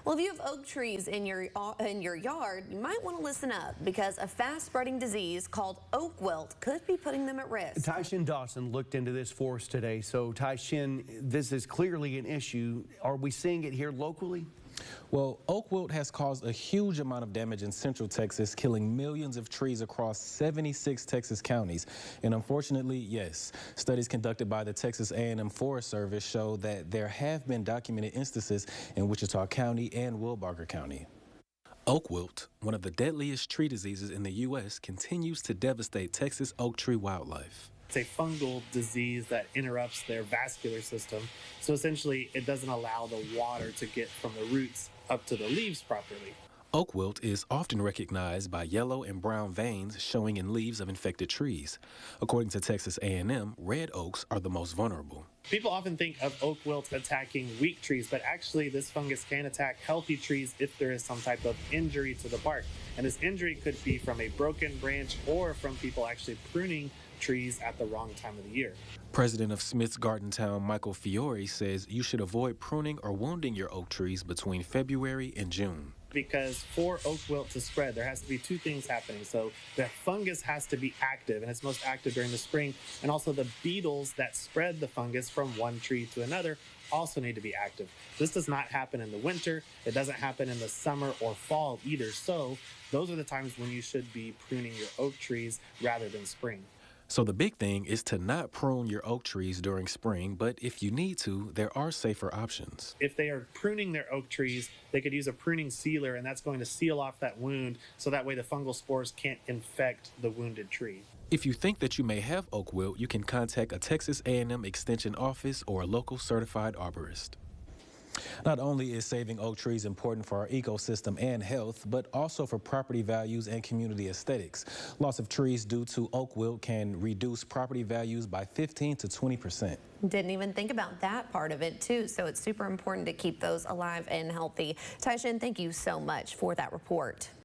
Well, if you have oak trees in your yard, you might want to listen up because a fast-spreading disease called oak wilt could be putting them at risk. Tyshin Dawson looked into this for us today. So, Tyshin, this is clearly an issue. Are we seeing it here locally? Well, oak wilt has caused a huge amount of damage in central Texas, killing millions of trees across 76 Texas counties. And unfortunately, yes, studies conducted by the Texas A&M Forest Service show that there have been documented instances in Wichita County and Wilbarger County. Oak wilt, one of the deadliest tree diseases in the U.S., continues to devastate Texas oak tree wildlife. It's a fungal disease that interrupts their vascular system. So essentially, it doesn't allow the water to get from the roots up to the leaves properly. Oak wilt is often recognized by yellow and brown veins showing in leaves of infected trees. According to Texas A&M, red oaks are the most vulnerable. People often think of oak wilt attacking weak trees, but actually this fungus can attack healthy trees if there is some type of injury to the bark. And this injury could be from a broken branch or from people actually pruning trees at the wrong time of the year. President of Smith's Garden Town, Michael Fiore, says you should avoid pruning or wounding your oak trees between February and June. Because for oak wilt to spread, there has to be two things happening. So the fungus has to be active, and it's most active during the spring. And also the beetles that spread the fungus from one tree to another also need to be active. This does not happen in the winter. It doesn't happen in the summer or fall either. So those are the times when you should be pruning your oak trees rather than spring. So the big thing is to not prune your oak trees during spring, but if you need to, there are safer options. If they are pruning their oak trees, they could use a pruning sealer, and that's going to seal off that wound so that way the fungal spores can't infect the wounded tree. If you think that you may have oak wilt, you can contact a Texas A&M Extension office or a local certified arborist. Not only is saving oak trees important for our ecosystem and health, but also for property values and community aesthetics. Loss of trees due to oak wilt can reduce property values by 15 to 20%. Didn't even think about that part of it, too. So it's super important to keep those alive and healthy. Tyshin, thank you so much for that report.